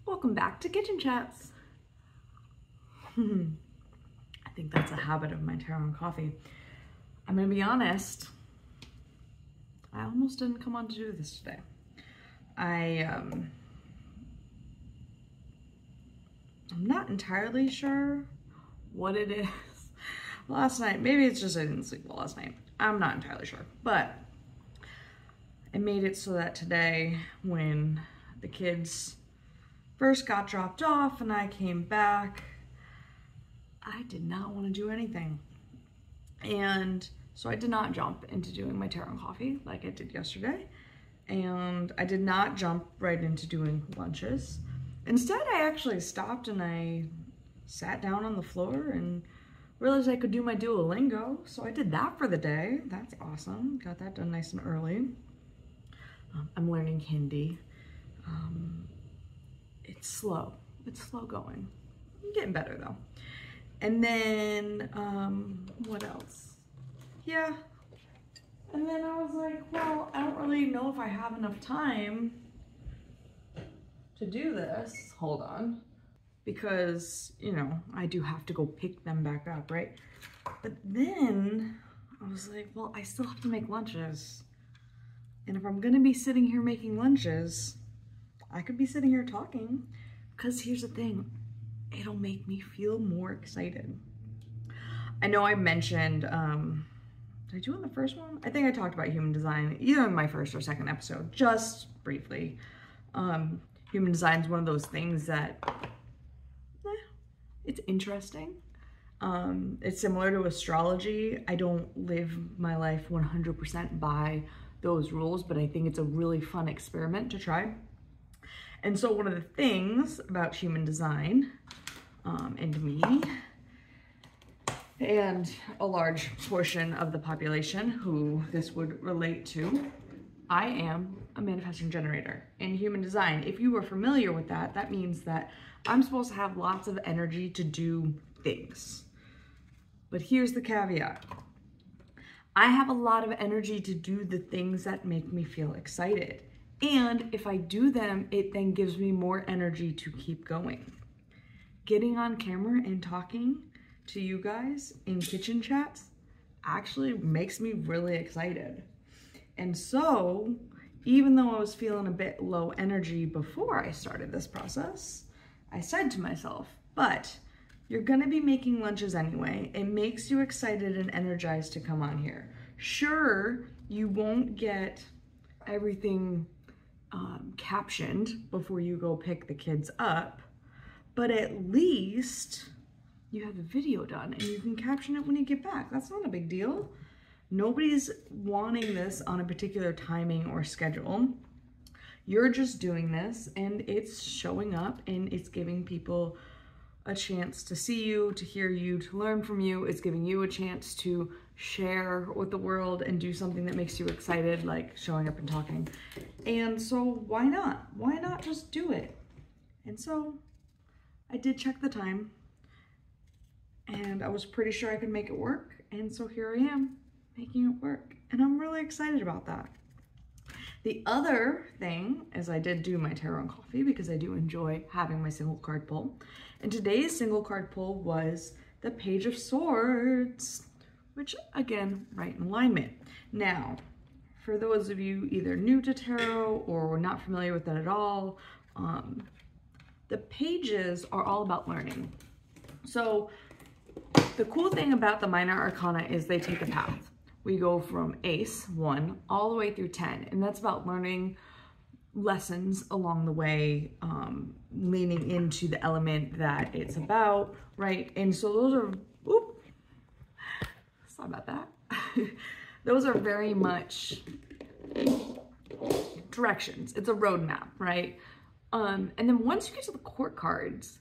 Welcome back to Kitchen Chats. I think that's a habit of my Taro and coffee. I'm gonna be honest, I almost didn't come on to do this today. I'm not entirely sure what it is. Last night, maybe it's just I didn't sleep well last night. I'm not entirely sure, but I made it so that today when the kids first got dropped off and I came back, I did not want to do anything. And so I did not jump into doing my Taro and coffee like I did yesterday. And I did not jump right into doing lunches. Instead, I actually stopped and I sat down on the floor and realized I could do my Duolingo. So I did that for the day. That's awesome. Got that done nice and early. I'm learning Hindi. It's slow going. I'm getting better though. And then, what else? Yeah. And then I was like, well, I don't really know if I have enough time to do this. Hold on. Because, you know, I do have to go pick them back up, right? But then I was like, well, I still have to make lunches. And if I'm gonna be sitting here making lunches, I could be sitting here talking, because here's the thing, it'll make me feel more excited. I know I mentioned, did I do it in the first one? I think I talked about human design, either in my first or second episode, just briefly. Human design is one of those things that, it's interesting. It's similar to astrology. I don't live my life 100% by those rules, but I think it's a really fun experiment to try. And so one of the things about human design, and me, and a large portion of the population who this would relate to, I am a manifesting generator. In human design, if you are familiar with that, that means that I'm supposed to have lots of energy to do things. But here's the caveat. I have a lot of energy to do the things that make me feel excited. And if I do them, it then gives me more energy to keep going. Getting on camera and talking to you guys in kitchen chats actually makes me really excited. And so, even though I was feeling a bit low energy before I started this process, I said to myself, but you're gonna be making lunches anyway. It makes you excited and energized to come on here. Sure, you won't get everything captioned before you go pick the kids up, but at least you have the video done and you can caption it when you get back. That's not a big deal. Nobody's wanting this on a particular timing or schedule. You're just doing this and it's showing up and it's giving people a chance to see you, to hear you, to learn from you. It's giving you a chance to share with the world and do something that makes you excited, like showing up and talking. And so why not? Why not just do it? And so I did check the time and I was pretty sure I could make it work. And so here I am making it work. And I'm really excited about that. The other thing is I did do my Taro and coffee because I do enjoy having my single card pull. And today's single card pull was the Page of Swords, which again, right in alignment. Now, for those of you either new to tarot or were not familiar with that at all, the pages are all about learning. So the cool thing about the minor arcana is they take a path. We go from Ace 1 all the way through 10, and that's about learning lessons along the way, leaning into the element that it's about, right? And so those are, sorry about that. Those are very much directions. It's a roadmap, right? And then once you get to the court cards,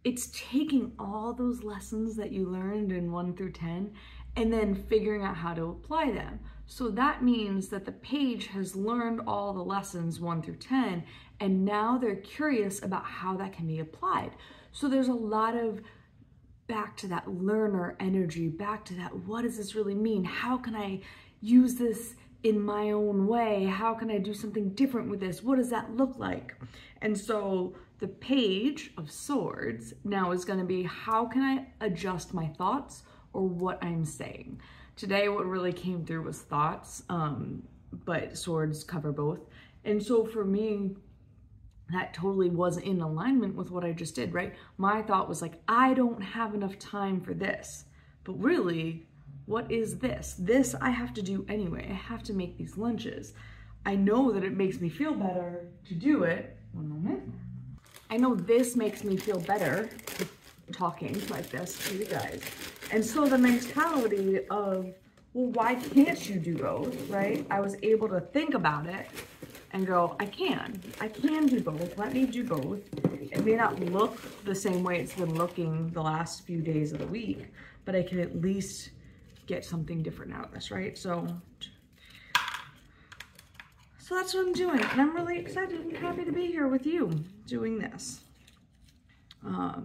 it's taking all those lessons that you learned in 1 through 10 and then figuring out how to apply them. So that means that the page has learned all the lessons 1 through 10, and now they're curious about how that can be applied. So there's a lot of back to that learner energy, back to that, what does this really mean? How can I use this in my own way. How can I do something different with this? What does that look like? And so the Page of Swords now is going to be, how can I adjust my thoughts or what I'm saying? Today, what really came through was thoughts, but swords cover both. And so for me, that totally was in alignment with what I just did, right? My thought was like, I don't have enough time for this. But really, what is this? This I have to do anyway. I have to make these lunches. I know that it makes me feel better to do it. One moment. I know this makes me feel better talking like this to you guys. And so the mentality of, well, why can't you do both, right? I was able to think about it and go, I can do both. Let me do both. It may not look the same way it's been looking the last few days of the week, but I can at least get something different out of this, right? So that's what I'm doing. And I'm really excited and happy to be here with you doing this. What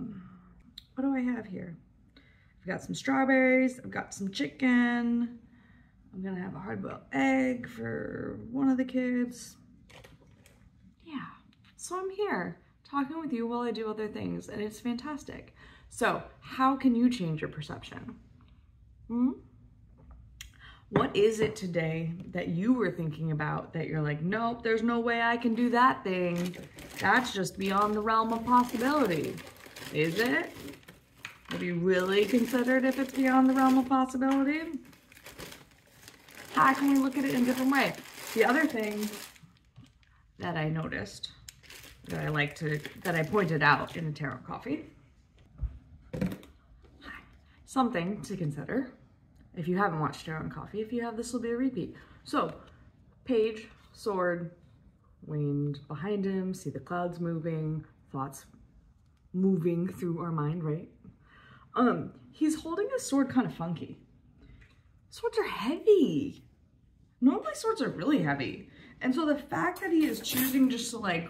do I have here? I've got some strawberries. I've got some chicken. I'm gonna have a hard-boiled egg for one of the kids. Yeah, so I'm here talking with you while I do other things, and it's fantastic. So how can you change your perception? What is it today that you were thinking about that you're like, nope, there's no way I can do that thing. That's just beyond the realm of possibility. Is it? Have you really considered if it's beyond the realm of possibility? How can we look at it in a different way? The other thing that I noticed, that I pointed out in the Tarot Coffee, something to consider. If you haven't watched Tarot and Coffee, if you have, this will be a repeat. So, Page, sword, wind behind him, see the clouds moving, thoughts moving through our mind, right? He's holding his sword kind of funky. Swords are heavy. Normally swords are really heavy. And so the fact that he is choosing just to like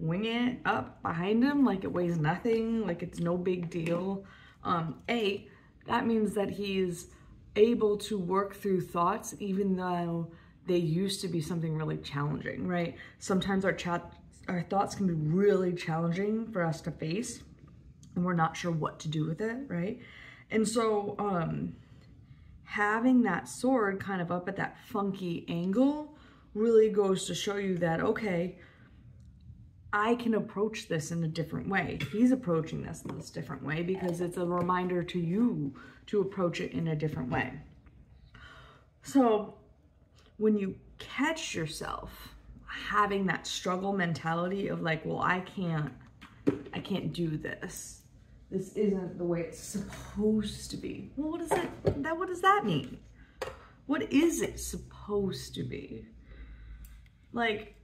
wing it up behind him, like it weighs nothing, like it's no big deal, that means that he's able to work through thoughts even though they used to be something really challenging, right? Sometimes our thoughts can be really challenging for us to face and we're not sure what to do with it, right? And so having that sword kind of up at that funky angle really goes to show you that, okay, I can approach this in a different way. He's approaching this in this different way because it's a reminder to you to approach it in a different way. So when you catch yourself having that struggle mentality of like, well, I can't do this. This isn't the way it's supposed to be. Well, what does that mean? What is it supposed to be? Like,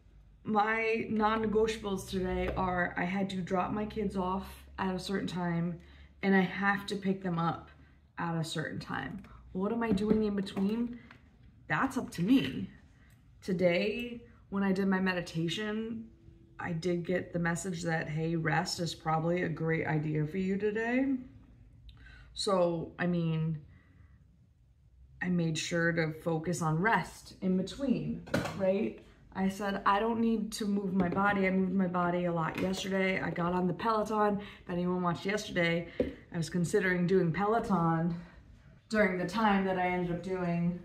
my non-negotiables today are I had to drop my kids off at a certain time and I have to pick them up at a certain time. What am I doing in between? That's up to me. Today, when I did my meditation, I did get the message that, hey, rest is probably a great idea for you today. So, I mean, I made sure to focus on rest in between, right? I said, I don't need to move my body. I moved my body a lot yesterday. I got on the Peloton. If anyone watched yesterday, I was considering doing Peloton during the time that I ended up doing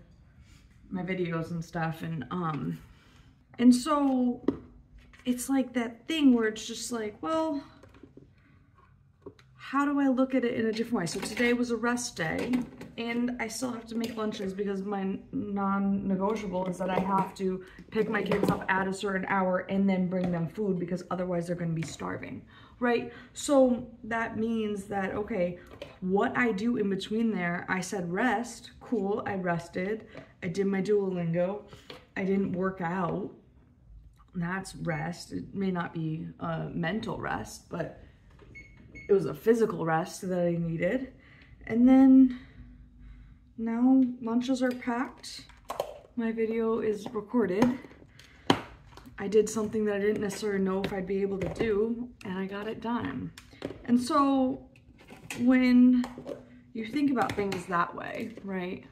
my videos and stuff. And so it's like that thing where it's just like, well, how do I look at it in a different way? So today was a rest day and I still have to make lunches because my non-negotiable is that I have to pick my kids up at a certain hour and then bring them food because otherwise they're going to be starving, right? So that means that, okay, what I do in between there, I said rest, cool, I rested, I did my Duolingo, I didn't work out, that's rest. It may not be a mental rest, but it was a physical rest that I needed. And then now lunches are packed. My video is recorded. I did something that I didn't necessarily know if I'd be able to do, and I got it done. And so when you think about things that way, right?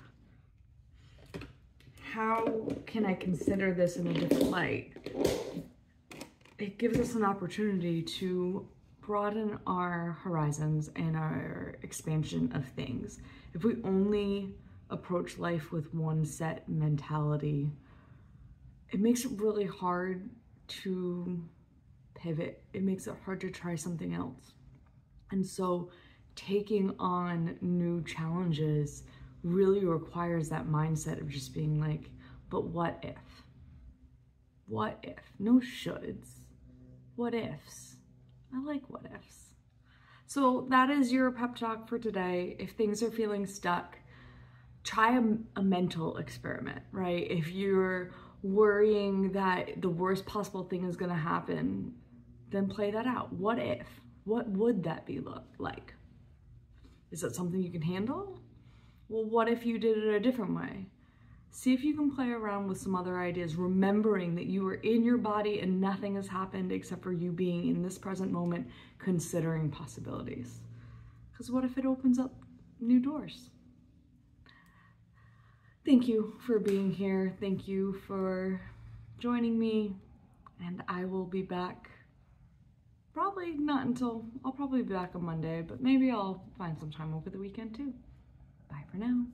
how can I consider this in a different light? It gives us an opportunity to broaden our horizons and our expansion of things. If we only approach life with one set mentality, it makes it really hard to pivot. It makes it hard to try something else. And so taking on new challenges really requires that mindset of just being like, but what if? What if? No shoulds. What ifs? I like what ifs. So that is your pep talk for today. If things are feeling stuck, try a mental experiment, right? If you're worrying that the worst possible thing is going to happen, then play that out. What if? What would that be look like? Is that something you can handle? Well, what if you did it a different way? See if you can play around with some other ideas, remembering that you are in your body and nothing has happened except for you being in this present moment, considering possibilities. Because what if it opens up new doors? Thank you for being here. Thank you for joining me. And I will be back, I'll probably be back on Monday, but maybe I'll find some time over the weekend too. Bye for now.